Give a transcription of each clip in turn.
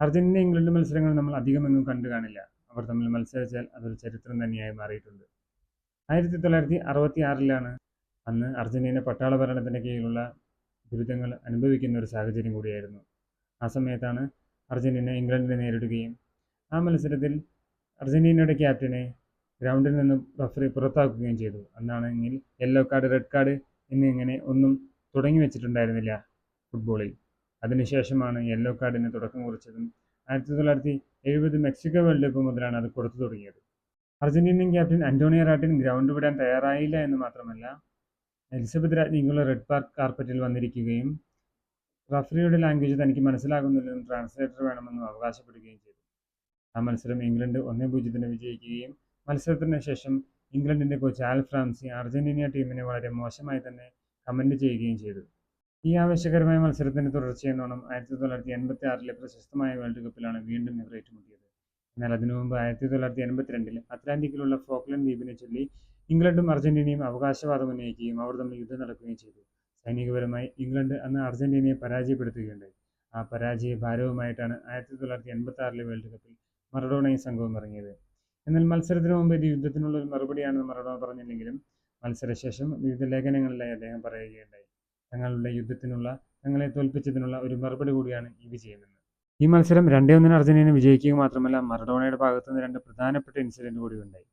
Argentina England മത്സരങ്ങൾ നമ്മൾ അധികമെങ്ങും കണ്ടു കാണില്ല. അവർ തമ്മിൽ മത്സരിച്ചാൽ അതൊരു ചരിത്രം തന്നെയായി മാറിയിട്ടുണ്ട്. 1966 അന്ന് അർജന്റീന പട്ടാള ഭരണത്തിൻ്റെ കീഴിലുള്ള ദുരിതങ്ങൾ അനുഭവിക്കുന്ന ഒരു സാഹചര്യം കൂടിയായിരുന്നു. ആ സമയത്താണ് അർജന്റീന ഇംഗ്ലണ്ടിനെ നേരിടുകയും ആ മത്സരത്തിൽ അർജന്റീനയുടെ ക്യാപ്റ്റനെ ഗ്രൗണ്ടിൽ നിന്ന് റഫറി പുറത്താക്കുകയും ചെയ്തു. അന്നാണെങ്കിൽ യെല്ലോ കാർഡ്, റെഡ് കാർഡ് എന്നിങ്ങനെ ഒന്നും തുടങ്ങി വെച്ചിട്ടുണ്ടായിരുന്നില്ല ഫുട്ബോളിൽ. അതിനുശേഷമാണ് യെല്ലോ കാർഡിന് തുടക്കം കുറിച്ചതും. 1970 മെക്സിക്കോ വേൾഡ് കപ്പ് മുതലാണ് അത് കൊടുത്തു തുടങ്ങിയത്. അർജന്റീനിയൻ ക്യാപ്റ്റൻ അന്റോണിയോ റാട്ടിൻ ഗ്രൗണ്ട് വിടാൻ തയ്യാറായില്ല എന്ന് മാത്രമല്ല, എലിസബത്ത് രാജ്ഞിക്കുള്ള റെഡ് കാർപ്പറ്റിൽ വന്നിരിക്കുകയും റഫറിയുടെ ലാംഗ്വേജ് തനിക്ക് മനസ്സിലാകുന്നില്ലെന്നും ട്രാൻസ്ലേറ്റർ വേണമെന്നും അവകാശപ്പെടുകയും ചെയ്തു. ആ മത്സരം ഇംഗ്ലണ്ട് 1-0 വിജയിക്കുകയും മത്സരത്തിന് ശേഷം ഇംഗ്ലണ്ടിൻ്റെ കോച്ച് ആൽ ഫ്രാൻസി അർജന്റീന ടീമിനെ വളരെ മോശമായി തന്നെ കമന്റ് ചെയ്യുകയും ചെയ്തു. ഈ ആവേശകരമായ മത്സരത്തിന്റെ തുടർച്ചയെന്നോണം 1986 പ്രശസ്തമായ വേൾഡ് കപ്പിലാണ് വീണ്ടും ഇവർ ഏറ്റുമുട്ടിയത്. എന്നാൽ അതിനു മുമ്പ് 1982 അറ്റ്ലാന്റിക്കിലുള്ള ഫോക്ലൻഡ് ദ്വീപിനെ ചൊല്ലി ഇംഗ്ലണ്ടും അർജന്റീനയും അവകാശവാദം ഉന്നയിക്കുകയും അവർ തമ്മിൽ യുദ്ധം നടക്കുകയും ചെയ്തു. സൈനികപരമായി ഇംഗ്ലണ്ട് അന്ന് അർജന്റീനയെ പരാജയപ്പെടുത്തുകയുണ്ടായി. ആ പരാജയ ഭാരവുമായിട്ടാണ് 1986 വേൾഡ് കപ്പിൽ മറഡോണയും സംഘവും ഇറങ്ങിയത്. എന്നാൽ മത്സരത്തിന് മുമ്പ് ഇത് യുദ്ധത്തിനുള്ള ഒരു മറുപടിയാണെന്ന് മറഡോണ പറഞ്ഞില്ലെങ്കിലും മത്സരശേഷം വിവിധ ലേഖനങ്ങളിലായി അദ്ദേഹം പറയുകയുണ്ടായി, തങ്ങളെ തോൽപ്പിച്ചതിനുള്ള ഒരു മറുപടി കൂടിയാണ് ഈ വിജയമെന്ന്. ഈ മത്സരം 2-1 അർജന്റീന വിജയിക്കുക മാത്രമല്ല, മറഡോണയുടെ ഭാഗത്തുനിന്ന് 2 പ്രധാനപ്പെട്ട ഇൻസിഡന്റ് കൂടി ഉണ്ടായി.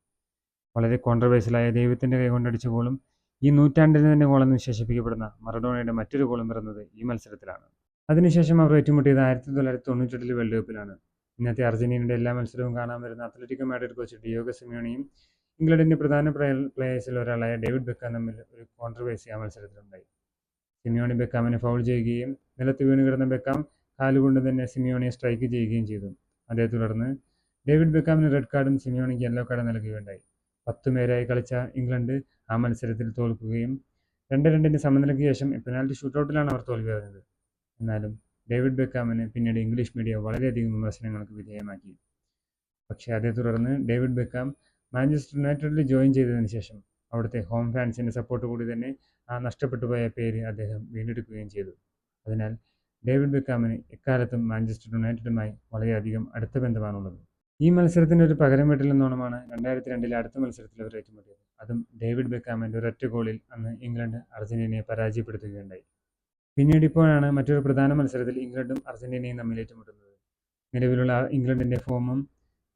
വളരെ കോൺട്രവേഴ്സ്യലായ ദൈവത്തിന്റെ കൈകൊണ്ടടിച്ച ഗോളും ഈ നൂറ്റാണ്ടിന് തന്നെ ഗോളെന്ന് വിശേഷിപ്പിക്കപ്പെടുന്ന മറഡോണയുടെ മറ്റൊരു ഗോളും പിറന്നത് ഈ മത്സരത്തിലാണ്. അതിനുശേഷം അവർ ഏറ്റുമുട്ടിയത് 1998 വേൾഡ് കപ്പിലാണ്. ഇന്നത്തെ അർജന്റീനയുടെ എല്ലാ മത്സരവും കാണാൻ വരുന്ന അത്ലറ്റിക്കോ മാഡ്രിഡ് കോച്ച് ഡിയോഗോ സിമിയോണിയും ഇംഗ്ലണ്ടിന്റെ പ്രധാന പ്ലേയേഴ്സിൽ ഒരാളായ ഡേവിഡ് ബെക്കാം തമ്മിൽ ഒരു കോൺട്രവേഴ്സി ആ മത്സരത്തിലുണ്ടായി. സിമിയോണി ബെക്കാമിനെ ഫൗൾ ചെയ്യുകയും നിലത്ത് വീണ് കിടന്ന ബെക്കാം കാലുകൊണ്ട് തന്നെ സിമിയോണിയെ സ്ട്രൈക്ക് ചെയ്യുകയും ചെയ്തു. അതേ തുടർന്ന് ഡേവിഡ് ബെക്കാമിന് റെഡ് കാർഡും സിമിയോണിക്ക് യെല്ലോ കാർഡും നൽകുകയുണ്ടായി. 10 പേരായി കളിച്ച ഇംഗ്ലണ്ട് ആ മത്സരത്തിൽ തോൽക്കുകയും 2-2 സമനിലയ്ക്ക് ശേഷം പെനാൽറ്റി ഷൂട്ടൗട്ടിലാണ് അവർ തോൽവി അറിഞ്ഞത്. എന്നാലും ഡേവിഡ് ബെക്കാമിനെ പിന്നീട് ഇംഗ്ലീഷ് മീഡിയ വളരെയധികം വിമർശനങ്ങൾക്ക് വിധേയമാക്കി. പക്ഷേ അതേ തുടർന്ന് ഡേവിഡ് ബെക്കാം മാഞ്ചസ്റ്റർ യുണൈറ്റഡിൽ ജോയിൻ ചെയ്തതിന് ശേഷം അവിടുത്തെ ഹോം ഫാൻസിൻ്റെ സപ്പോർട്ട് കൂടി തന്നെ ആ നഷ്ടപ്പെട്ടുപോയ പേര് അദ്ദേഹം വീണ്ടെടുക്കുകയും ചെയ്തു. അതിനാൽ ഡേവിഡ് ബെക്കാമിന് എക്കാലത്തും മാഞ്ചസ്റ്റർ യുണൈറ്റഡുമായി വളരെയധികം അടുത്ത ബന്ധമാണുള്ളത്. ഈ മത്സരത്തിൻ്റെ ഒരു പകരം വീട്ടലെന്നോണമാണ് 2002 അടുത്ത മത്സരത്തിൽ അവർ ഏറ്റുമുട്ടിയത്. അതും ഡേവിഡ് ബെക്കാമിൻ്റെ ഒരൊറ്റ ഗോളിൽ അന്ന് ഇംഗ്ലണ്ട് അർജന്റീനയെ പരാജയപ്പെടുത്തുകയുണ്ടായി. പിന്നീട് ഇപ്പോഴാണ് മറ്റൊരു പ്രധാന മത്സരത്തിൽ ഇംഗ്ലണ്ടും അർജന്റീനയും തമ്മിൽ ഏറ്റുമുട്ടുന്നത്. നിലവിലുള്ള ഇംഗ്ലണ്ടിൻ്റെ ഫോമും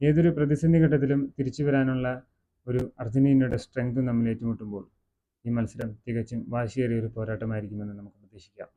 ഏതൊരു പ്രതിസന്ധി ഘട്ടത്തിലും തിരിച്ചു വരാനുള്ള ഒരു അർജന്റീനയുടെ സ്ട്രെങ്തും തമ്മിൽ ഏറ്റുമുട്ടുമ്പോൾ ഈ മത്സരം തികച്ചും വാശിയേറിയ ഒരു പോരാട്ടമായിരിക്കുമെന്ന് നമുക്ക് പ്രതീക്ഷിക്കാം.